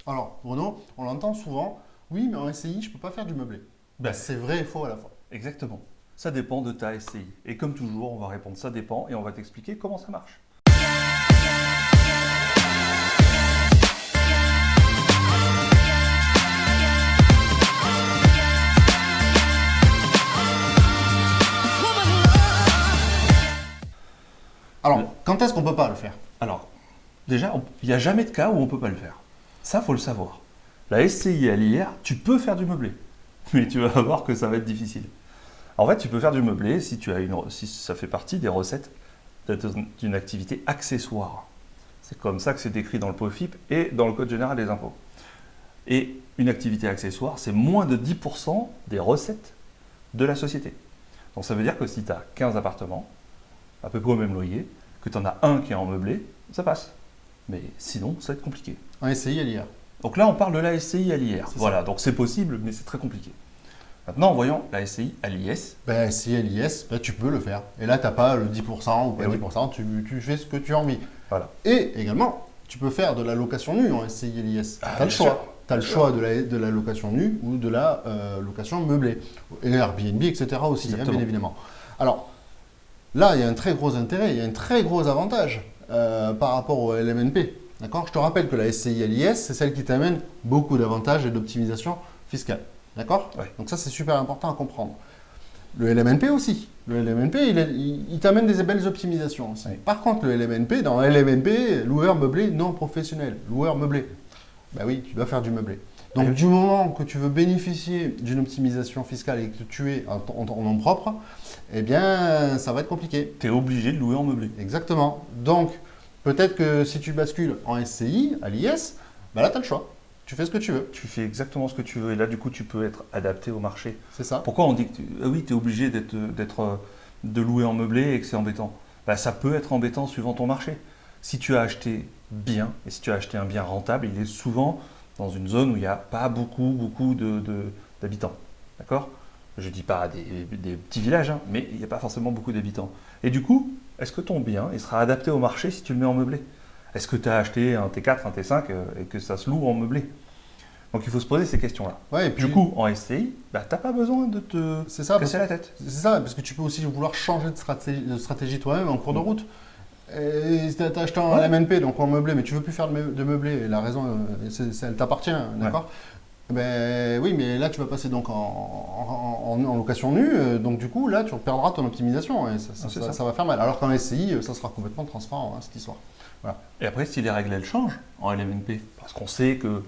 Alors, Bruno, on l'entend souvent, oui, mais en SCI, je ne peux pas faire du meublé. Ben, c'est vrai et faux à la fois. Exactement. Ça dépend de ta SCI. Et comme toujours, on va répondre ça dépend et on va t'expliquer comment ça marche. Alors, quand est-ce qu'on ne peut pas le faire? Alors, déjà, il n'y a jamais de cas où on ne peut pas le faire. Ça, faut le savoir. La SCI à l'IR, tu peux faire du meublé. Mais tu vas voir que ça va être difficile. En fait, tu peux faire du meublé si ça fait partie des recettes d'une activité accessoire. C'est comme ça que c'est décrit dans le POFIP et dans le Code général des impôts. Et une activité accessoire, c'est moins de 10% des recettes de la société. Donc ça veut dire que si tu as 15 appartements, à peu près au même loyer, que tu en as un qui est en meublé, ça passe. Mais sinon, ça va être compliqué. En SCI à l'IR. Donc là, on parle de la SCI à l'IR. C'est Voilà, ça. donc c'est possible, mais c'est très compliqué. Maintenant, voyons la SCI à l'IS. Ben, SCI à l'IS, ben, tu peux le faire. Et là, tu n'as pas le 10% ou pas Eh oui. 10%, tu fais ce que tu as envie. Voilà. Et également, tu peux faire de la location nue en SCI à l'IS. Ah, tu as le bien choix. sûr. Tu as le Bien choix de la location nue ou de la location meublée. Et Airbnb, etc. aussi, hein, Exactement. bien évidemment. Alors, là, il y a un très gros intérêt, il y a un très gros avantage par rapport au LMNP. D'accord? Je te rappelle que la SCI à l'IS, c'est celle qui t'amène beaucoup d'avantages et d'optimisation fiscale. D'accord? Ouais. Donc ça, c'est super important à comprendre. Le LMNP aussi. Le LMNP, il t'amène des belles optimisations aussi. Oui. Par contre, le LMNP, dans LMNP, loueur meublé non professionnel, loueur meublé. Ben oui, tu dois faire du meublé. Donc, Oui. du moment que tu veux bénéficier d'une optimisation fiscale et que tu es en nom propre, eh bien, ça va être compliqué. Tu es obligé de louer en meublé. Exactement. Donc, peut-être que si tu bascules en SCI, à l'IS, ben là, tu as le choix. Tu fais ce que tu veux. Tu fais exactement ce que tu veux. Et là, du coup, tu peux être adapté au marché. C'est ça. Pourquoi on dit que oui, tu es obligé de louer en meublé et que c'est embêtant? Bah, ça peut être embêtant suivant ton marché. Si tu as acheté bien, et si tu as acheté un bien rentable, il est souvent dans une zone où il n'y a pas beaucoup d'habitants. D'accord? Je ne dis pas des petits villages, hein, mais il n'y a pas forcément beaucoup d'habitants. Et du coup, est-ce que ton bien il sera adapté au marché si tu le mets en meublé? Est-ce que tu as acheté un T4, un T5 et que ça se loue en meublé? Donc il faut se poser ces questions-là. Ouais, et puis, Du coup, en SCI, bah, tu n'as pas besoin de te c'est ça, casser la tête. c'est ça, parce que tu peux aussi vouloir changer de stratégie toi-même en cours de route. Tu as acheté un Ouais. LMNP, donc en meublé, mais tu veux plus faire de meublé, et la raison, elle t'appartient, d'accord? Ben oui, mais là, tu vas passer donc en location nue, donc du coup, là, tu perdras ton optimisation, et Ah, c'est ça. ça va faire mal. Alors qu'en SCI, ça sera complètement transparent, hein, cette histoire. Voilà. Et après, si les règles elles changent en LMNP, parce qu'on sait que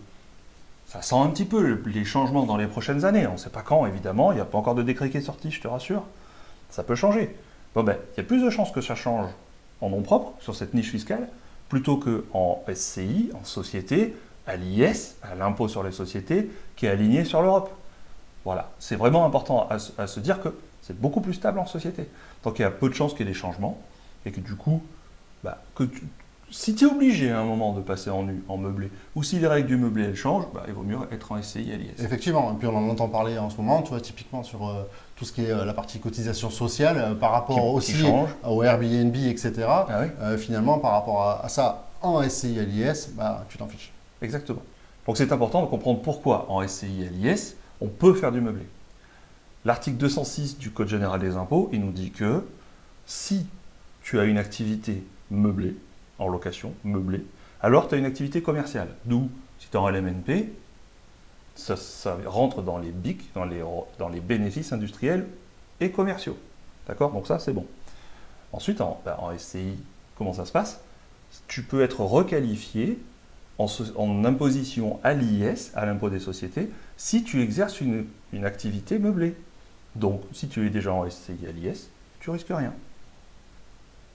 ça sent un petit peu les changements dans les prochaines années, on ne sait pas quand évidemment, il n'y a pas encore de décret qui est sorti, je te rassure, ça peut changer. Bon ben, il y a plus de chances que ça change en nom propre, sur cette niche fiscale, plutôt qu'en SCI, en société, à l'IS, à l'impôt sur les sociétés, qui est aligné sur l'Europe. Voilà, c'est vraiment important à se dire que c'est beaucoup plus stable en société. Donc il y a peu de chances qu'il y ait des changements, et que du coup, bah, si tu es obligé à un moment de passer en nu, en meublé, ou si les règles du meublé elles changent, bah, il vaut mieux être en SCI à l'IS. Effectivement, et puis on en entend parler en ce moment, tu vois, typiquement sur tout ce qui est la partie cotisation sociale, par rapport Qui aussi change. au Airbnb, etc. Ah oui, Finalement, par rapport à ça, en SCI à l'IS, bah, tu t'en fiches. exactement. Donc c'est important de comprendre pourquoi en SCI à l'IS, on peut faire du meublé. L'article 206 du Code général des impôts, il nous dit que si tu as une activité meublée, en location, meublée, alors tu as une activité commerciale. D'où, si tu es en LMNP, ça rentre dans les BIC, dans les bénéfices industriels et commerciaux. D'accord? Donc ça, c'est bon. Ensuite, en SCI, comment ça se passe? Tu peux être requalifié en imposition à l'IS, à l'impôt des sociétés, si tu exerces une activité meublée. Donc, si tu es déjà en SCI à l'IS, tu risques rien.